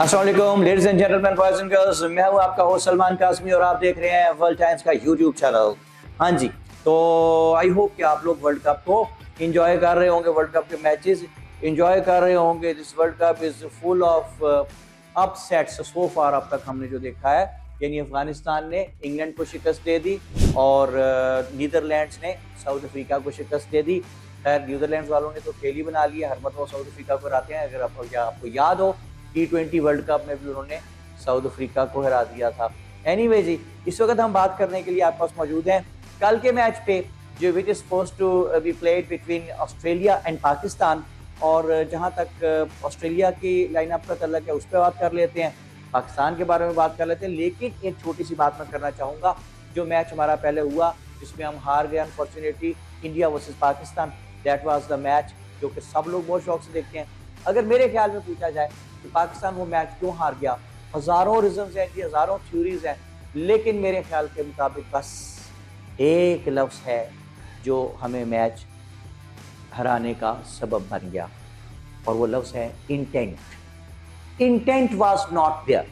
अस्सलाम वालेकुम ladies and gentleman, boys and girls. मैं हूं आपका होस्ट सलमान कासमी और आप देख रहे हैं वर्ल्ड टाइम्स का यूट्यूब चैनल। हाँ जी, तो आई होप कि आप लोग वर्ल्ड कप को एंजॉय कर रहे होंगे, वर्ल्ड कप के मैचेस एंजॉय कर रहे होंगे। This World Cup is full of upsets so far. अब तक हमने जो देखा है, यानी अफगानिस्तान ने इंग्लैंड को शिकस्त दे दी और नीदरलैंड्स ने साउथ अफ्रीका को शिकस्त दे दी। खैर, नीदरलैंड्स वालों ने तो खेल ही बना लिया, हर मत वो साउथ अफ्रीका को हराते हैं। अगर आपको याद हो, T20 वर्ल्ड कप में भी उन्होंने साउथ अफ्रीका को हरा दिया था। एनीवे जी, इस वक्त हम बात करने के लिए आपके पास मौजूद हैं कल के मैच पे, जो which is supposed to be played between Australia and Pakistan. और जहां तक ऑस्ट्रेलिया की लाइनअप का तल्लक है, उस पर बात कर लेते हैं, पाकिस्तान के बारे में बात कर लेते हैं। लेकिन एक छोटी सी बात मैं करना चाहूँगा, जो मैच हमारा पहले हुआ जिसमें हम हार गए unfortunately, India versus Pakistan, that was the match जो कि सब लोग बहुत शौक से देखते हैं। अगर मेरे ख्याल में पूछा जाए कि पाकिस्तान वो मैच क्यों हार गया, हज़ारों रीजंस हैं, हज़ारों थ्योरीज हैं, लेकिन मेरे ख्याल के मुताबिक बस एक लफ्ज़ है जो हमें मैच हराने का सबब बन गया, और वो लफ्ज़ है intent. Intent was not there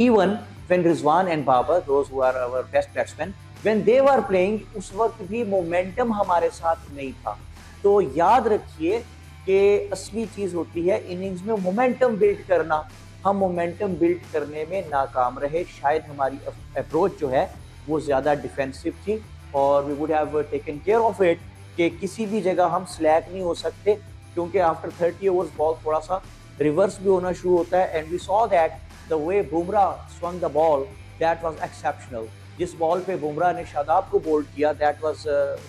even when Rizwan and Babar, those who are our best batsman, when they were playing, उस वक्त भी मोमेंटम हमारे साथ नहीं था। तो याद रखिए कि असली चीज़ होती है इनिंग्स में मोमेंटम बिल्ड करना। हम मोमेंटम बिल्ड करने में नाकाम रहे। शायद हमारी अप्रोच जो है वो ज़्यादा डिफेंसिव थी और we would have taken care of it कि किसी भी जगह हम स्लैक नहीं हो सकते, क्योंकि आफ्टर 30 ओवर्स बॉल थोड़ा सा रिवर्स भी होना शुरू होता है। And we saw that the way Bumrah swung the ball, that was exceptional. जिस बॉल पे बुमराह ने शादाब को बोल्ड किया, that was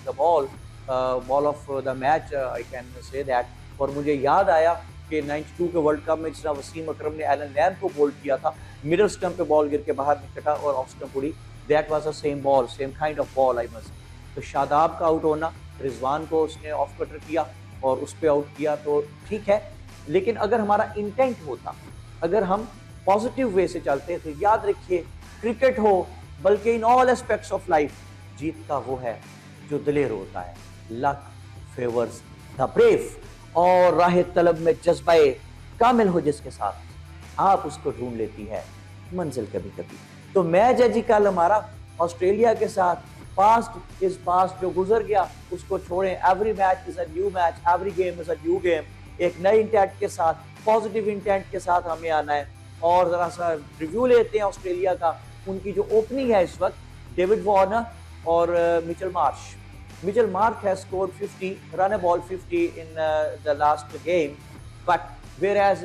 the ball of the match, I can say that. और मुझे याद आया कि 92 के वर्ल्ड कप में जिस तरह वसीम अकरम ने एलन लैम को बोल्ड किया था, मिडल स्टंप पे बॉल गिर के बाहर निकटा और ऑफ स्टंप उड़ी, that was the same ball, same kind of ball I must. तो शादाब का आउट होना, रिजवान को उसने ऑफ कटर किया और उस पर आउट किया, तो ठीक है। लेकिन अगर हमारा इंटेंट होता, अगर हम पॉजिटिव वे से चलते, तो याद रखिए, क्रिकेट हो बल्कि in all aspects of life, जीतता वो है जो दिलेर होता है। लक फेवर्स द ब्रेव, और राह तलब में जज्बाए कामिल हो जिसके साथ, आप उसको ढूंढ लेती है मंजिल कभी कभी। तो मैच है जी कल हमारा ऑस्ट्रेलिया के साथ, पास्ट इज पास्ट, जो गुजर गया उसको छोड़ें। Every match is a new match, every game is a new game. एक नए इंटेंट के साथ, पॉजिटिव इंटेंट के साथ हमें आना है। और जरा सा रिव्यू लेते हैं ऑस्ट्रेलिया का। उनकी जो ओपनिंग है इस वक्त, डेविड वार्नर और Mitchell Marsh. Mitchell Marsh has scored 50, run a ball 50 in the last game, but whereas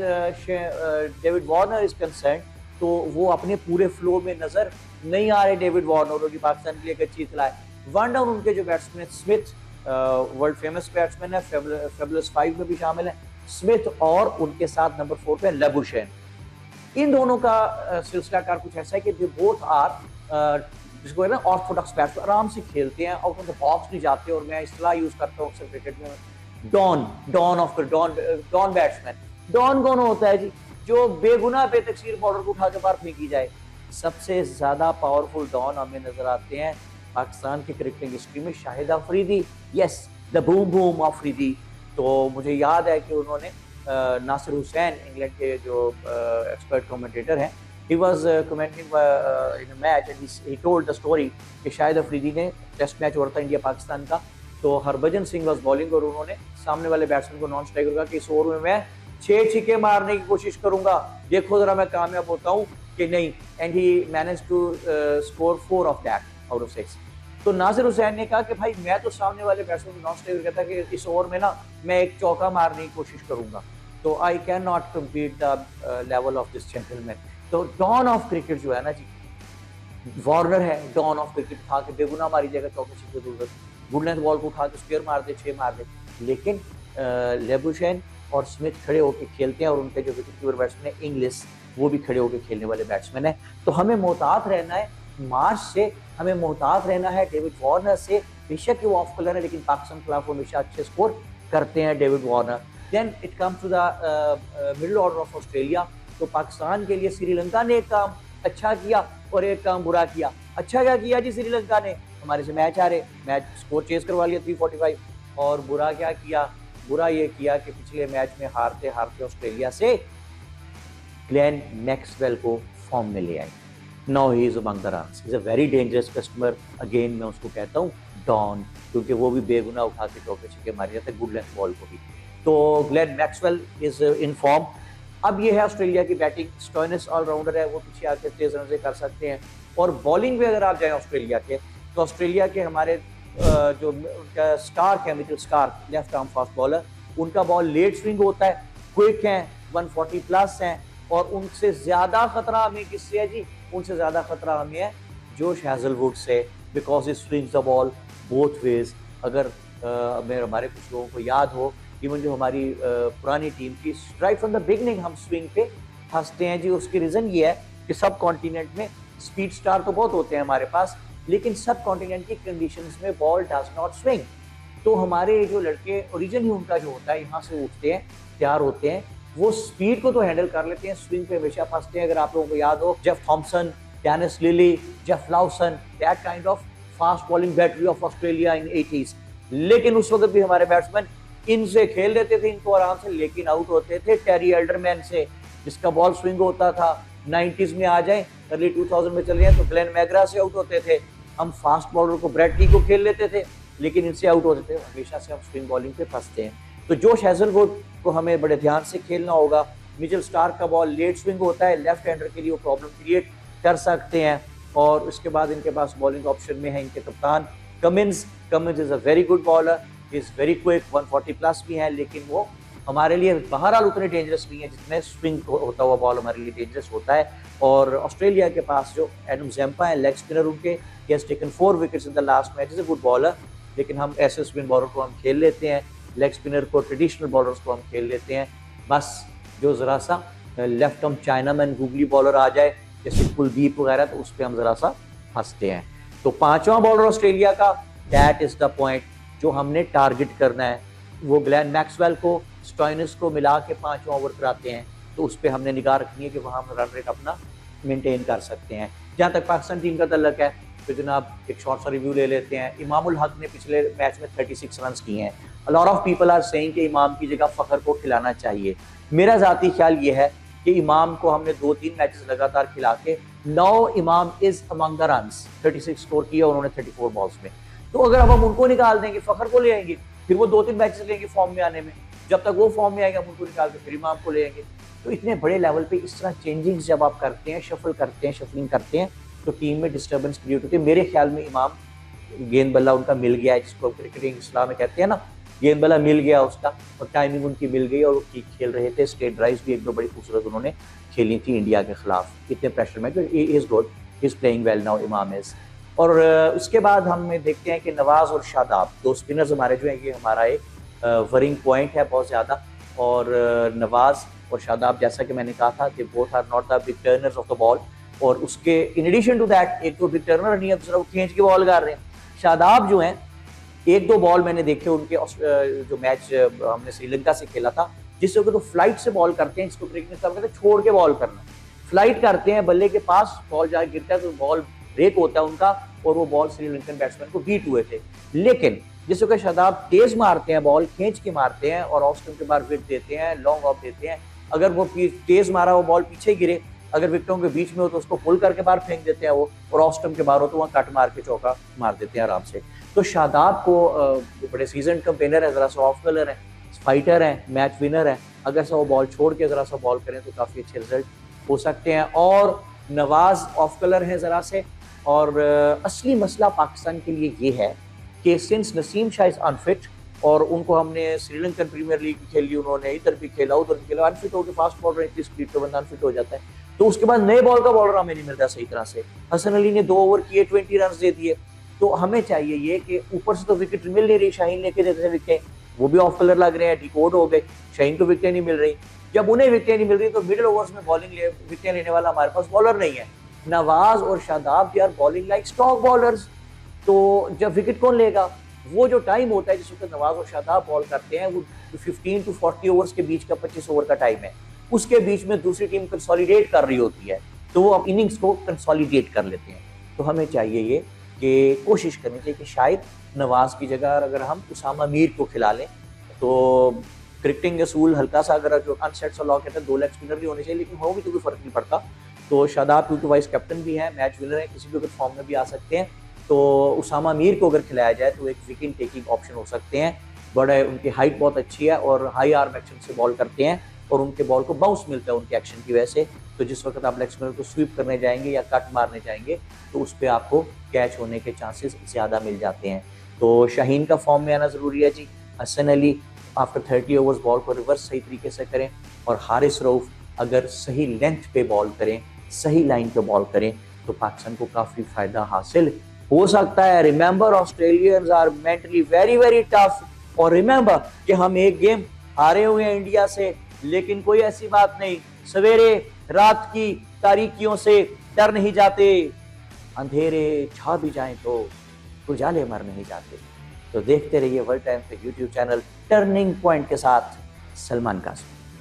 David Warner is concerned, तो वो अपने पूरे फ्लो में नजर नहीं आ रहे। डेविड वार्नर की पाकिस्तान के लिए एक अच्छी इतला है। वन डाउन उनके जो batsman Smith, world famous batsman है, फेबुलस 5 में भी शामिल है स्मिथ, और उनके साथ नंबर 4 पे लबुशेन। इन दोनों का सिलसिलाकार कुछ ऐसा है कि दे बोथ आर जिसको है ना ऑर्थोडॉक्स बैट्समैन, आराम से खेलते हैं, आउट ऑफ द बॉक्स नहीं जाते। और मैं इस्तेलाह यूज करता हूँ अक्सर क्रिकेट में, डॉन बैट्समैन। डॉन कौन होता है जी? जो बेगुनाह बेतकसीर बॉलर को उठा के बाहर फेंकी जाए। सबसे ज्यादा पावरफुल डॉन हमें नजर आते हैं पाकिस्तान की क्रिकेटिंग हिस्ट्री में Shahid Afridi. Yes, the boom boom Afridi. तो मुझे याद है कि उन्होंने नासिर हुसैन, इंग्लैंड के जो एक्सपर्ट कमेंटेटर हैं, he was commenting in a match and he told the story कि शाहिद अफरीदी ने टेस्ट मैच हो रहा था इंडिया पाकिस्तान का, तो हरभजन सिंह वाज बॉलिंग और उन्होंने सामने वाले बैट्समैन को नॉन स्ट्राइकर कहा कि इस ओवर में मैं 6 छक्के मारने की कोशिश करूंगा, देखो जरा मैं कामयाब होता हूं कि नहीं। And he manage to score 4 of that out of 6। तो नासिर हुसैन ने कहा कि भाई मैं तो सामने वाले बैट्समैन को नॉन स्ट्राइकर कहता कि इस ओवर में ना मैं एक चौका मारने की कोशिश करूंगा, तो I can not compete the level of this gentleman. तो डॉन ऑफ क्रिकेट जो है ना जी, वार्नर है डॉन ऑफ क्रिकेट। उठा के बेगुना मारी जाएगा चौके छक्के दूर, गुड लेंथ बॉल को उठा के स्क्वायर मार दे, 6 मार दे। लेकिन लेबुशेन और स्मिथ खड़े होकर खेलते हैं, और उनके जो विकेट कीपर बैट्समैन है इंग्लिश, वो भी खड़े होकर खेलने वाले बैट्समैन है। तो हमें मोहतात रहना है मार्श से, हमें मोहतात रहना है डेविड वार्नर से। बेशक वो ऑफ कलर है, लेकिन पाकिस्तान के खिलाफ हमेशा अच्छे स्कोर करते हैं David Warner. Then it comes to the middle order of Australia. तो पाकिस्तान के लिए श्रीलंका ने एक काम अच्छा किया और एक काम बुरा किया। अच्छा क्या किया जी श्रीलंका ने? हमारे से मैच हारे, मैच स्कोर चेज करवा लिया 345। और बुरा क्या किया? बुरा ये किया कि पिछले मैच में हारते हारते ऑस्ट्रेलिया से ग्लेन मैक्सवेल को फॉर्म में ले आए। Now he is among the runs, is a very dangerous customer. Again मैं उसको कहता हूँ डॉन, क्योंकि वो भी बेगुनाह उठा के चौके छक्के मारे जाते हैं गुड लेंथ बॉल को भी। तो Glenn Maxwell is in form. अब ये है ऑस्ट्रेलिया की बैटिंग, स्टोइनिस ऑलराउंडर है, वो पीछे आके तेज रन से कर सकते हैं। और बॉलिंग पे अगर आप जाएं ऑस्ट्रेलिया के, तो ऑस्ट्रेलिया के हमारे जो उनका स्टार्क है, Mitchell Starc, left arm fast bowler, उनका बॉल लेट स्विंग होता है, क्विक है, 140 प्लस हैं। और उनसे ज्यादा खतरा हमें किससे है जी? उनसे ज्यादा खतरा हमें है जोश हैजलवुड से, because it swings the ball both ways. अगर हमारे कुछ लोगों को याद हो, इवन जो हमारी पुरानी टीम की, राइट फ्रॉम द बिगनिंग हम स्विंग पे फंसते हैं जी। उसकी रीजन ये है कि सब कॉन्टिनेंट में स्पीड स्टार तो बहुत होते हैं हमारे पास, लेकिन सब कॉन्टिनेंट की कंडीशंस में बॉल डज नॉट स्विंग। तो हमारे जो लड़के, ओरिजिन ही उनका जो होता है, यहाँ से उठते हैं, तैयार होते हैं, वो स्पीड को तो हैंडल कर लेते हैं, स्विंग पे हमेशा फंसते हैं। अगर आप लोगों को याद हो, Jeff Thomson, Dennis Lillee, Geoff Lawson, that kind of fast bowling battery of Australia in 80s। लेकिन उस वक्त भी हमारे बैट्समैन इनसे खेल लेते थे, इनको आराम से, लेकिन आउट होते थे टेरी एल्डरमैन से, जिसका बॉल स्विंग होता था। 90s में आ जाए, अर्ली 2000 में चले जाए तो ग्लेन मैग्रा से आउट होते थे। हम फास्ट बॉलर को, ब्रैड ली को खेल लेते थे, लेकिन इनसे आउट होते थे। हमेशा से हम स्विंग बॉलिंग पे फंसते हैं। तो जोश हैजलवुड को हमें बड़े ध्यान से खेलना होगा। मिचेल स्टार्क का बॉल लेट स्विंग होता है, लेफ्ट हैंडर के लिए वो प्रॉब्लम क्रिएट कर सकते हैं। और उसके बाद इनके पास बॉलिंग ऑप्शन में है इनके कप्तान Cummins. Cummins is a very good bowler, is very quick, 140 plus भी है, लेकिन वो हमारे लिए बहरहाल उतने डेंजरस नहीं है जितने स्विंग होता हुआ बॉल हमारे लिए डेंजरस होता है। और ऑस्ट्रेलिया के पास जो एडम ज़ेम्पा है, लेग स्पिनर उनके, he has taken 4 wickets in the last match, is a good bowler. लेकिन हम ऐसे स्पिन बॉलर को हम खेल लेते हैं, लेग स्पिनर को, ट्रेडिशनल बॉलर्स को हम खेल लेते हैं। बस जो ज़रा सा left arm chinaman googly bowler आ जाए, जैसे कुलदीप वगैरह, तो उस पर हम ज़रा सा फंसते हैं। तो पांचवा बॉलर ऑस्ट्रेलिया का, दैट इज़ द पॉइंट जो हमने टारगेट करना है। वो ग्लेन मैक्सवेल को, स्टोइनिस को मिला के 5वां ओवर कराते हैं, तो उस पर हमने निगाह रखनी है कि वहाँ हम रन रेट अपना मेंटेन कर सकते हैं। जहाँ तक पाकिस्तान टीम का तल्लक है, तो जनाब एक शॉर्ट सा रिव्यू ले लेते हैं। इमाम उल हक ने पिछले मैच में 36 रन किए हैं। A lot of people are saying कि इमाम की जगह फ़खर को खिलाना चाहिए। मेरा ज़ाती ख्याल ये है कि इमाम को हमने 2-3 मैचेस लगातार खिला के, नाउ इमाम is among the runs, 36 score किया उन्होंने 34 बॉल्स में। तो अगर अब हम उनको निकाल देंगे, फ़खर को ले आएंगे, फिर वो 2-3 मैचेस लेंगे फॉर्म में आने में, जब तक वो फॉर्म में आएंगे हम उनको निकाल के फिर इमाम को ले आएंगे। तो इतने बड़े लेवल पे इस तरह चेंजिंग्स जब आप करते हैं, शफल करते हैं, शफलिंग करते हैं, तो टीम में डिस्टर्बेंस क्रिएट होती है। मेरे ख्याल में इमाम गेंद बल्ला उनका मिल गया है, जिसको क्रिकेटिंग इस्लाम में कहते हैं ना, गेंद बल्ला मिल गया उसका, और टाइमिंग उनकी मिल गई, और वो ठीक खेल रहे थे। स्टेट ड्राइव्स भी 1-2 बड़ी खूबसूरत उन्होंने खेली थी इंडिया के खिलाफ, इतने प्रेशर में। Is good, is playing well now, इमाम इज। और उसके बाद हम देखते हैं कि नवाज और शादाब, 2 स्पिनर्स हमारे जो हैं, ये हमारा एक वरिंग पॉइंट है बहुत ज़्यादा। और नवाज और शादाब, जैसा कि मैंने कहा था, कि both are not the big turners of the ball. और उसके इन एडिशन टू दैट, एक तो बिग टर्नर नहीं है, दूसरा वो खींच के बॉल कर रहे हैं। शादाब जो हैं, 1-2 बॉल मैंने देखे उनके, जो मैच हमने श्रीलंका से खेला था, जिससे तो फ्लाइट से बॉल करते हैं, जिसको क्रिकेट में कहते हैं छोड़ के बॉल करना। फ्लाइट करते हैं, बल्ले के पास बॉल जाके गिरता है तो बॉल ब्रेक होता है उनका, और वो बॉल श्रीलंकन बैट्समैन को बीट हुए थे। लेकिन जिसको कि शादाब तेज मारते हैं, बॉल खींच के मारते हैं, और ऑफ स्टंप के बाद विकेट देते हैं, लॉन्ग ऑफ देते हैं। अगर वो तेज मारा वो बॉल पीछे गिरे, अगर विकेटों के बीच में हो तो उसको पुल करके बाहर फेंक देते हैं वो, और ऑफ स्टंप के बाहर हो तो वहाँ कट मार के चौका मार देते हैं आराम से। तो शादाब को बड़े सीजन कैंपेनर है, ज़रा सा ऑफ कलर है, फाइटर है, मैच विनर है। अगर सा वो बॉल छोड़ के ज़रा सा बॉल करें तो काफ़ी अच्छे रिजल्ट हो सकते हैं। और नवाज ऑफ कलर है ज़रा से। और असली मसला पाकिस्तान के लिए ये है कि since Naseem Shah is unfit, और उनको हमने श्रीलंकन प्रीमियर लीग खेली, उन्होंने इधर भी खेला उधर भी खेला, अनफिट होकर फास्ट बॉलर इतनी स्पीड पे बंदा अनफिट हो जाता है, तो उसके बाद नए बॉल का बॉलर हमें नहीं मिलता सही तरह से। हसन अली ने 2 ओवर किए, 20 रन दे दिए। तो हमें चाहिए ये कि ऊपर से तो विकेट मिल नहीं रही, शाहीन लेके देते थे विकेट, वो भी ऑफ कलर लग रहे हैं, डिकोड हो गए, शाहीन को विकेट नहीं मिल रही। जब उन्हें विकेट नहीं मिल रही तो मिडिल ओवर्स में बॉलिंग विकेट लेने वाला हमारे पास बॉलर नहीं है। नवाज और Shadab they are bowling like stock bowlers. तो जब विकेट कौन लेगा? वो जो टाइम होता है जिस वक्त नवाज और शादाब बॉल करते हैं, वो 15 to 40 ओवर्स के बीच का 25 ओवर का टाइम है। उसके बीच में दूसरी टीम कंसोलिडेट कर रही होती है, तो वो अब इनिंग्स को कंसोलिडेट कर लेते हैं। तो हमें चाहिए ये कि कोशिश करनी चाहिए कि शायद नवाज की जगह अगर हम उसामा मीर को खिला लें तो क्रिकेटिंग असूल हल्का सा, अगर जो अनसेट सा लॉ कहते हैं 2 लेग स्पिनर भी होने चाहिए, लेकिन हो भी तो कोई फर्क नहीं पड़ता। तो शादाब क्योंकि वाइस कैप्टन भी हैं, मैच विनर हैं, किसी भी अगर फॉर्म में भी आ सकते हैं। तो उसामा मीर को अगर खिलाया जाए तो एक विकेट टेकिंग ऑप्शन हो सकते हैं। बड़े उनकी हाइट बहुत अच्छी है और हाई आर्म एक्शन से बॉल करते हैं और उनके बॉल को बाउंस मिलता है उनके एक्शन की वजह से। तो जिस वक्त आप लेग स्पिनर को स्वीप करने जाएंगे या कट मारने जाएंगे तो उस पर आपको कैच होने के चांसेस ज़्यादा मिल जाते हैं। तो शाहीन का फॉर्म में आना ज़रूरी है जी। Hasan Ali after 30 overs ball को रिवर्स सही तरीके से करें, और हारिस रऊफ अगर सही लेंथ पे बॉल करें, सही लाइन पे बॉल करें तो पाकिस्तान को काफ़ी फ़ायदा हासिल हो सकता है। Remember Australians are mentally very very tough, और रिमेंबर कि हम एक गेम हारे हुए हैं इंडिया से, लेकिन कोई ऐसी बात नहीं, सवेरे रात की तारीकियों से डर नहीं जाते, अंधेरे छा भी जाएं तो उजाले मर नहीं जाते। तो देखते रहिए वर्ल्ड टाइम्स के यूट्यूब चैनल टर्निंग पॉइंट के साथ सलमान कासमी।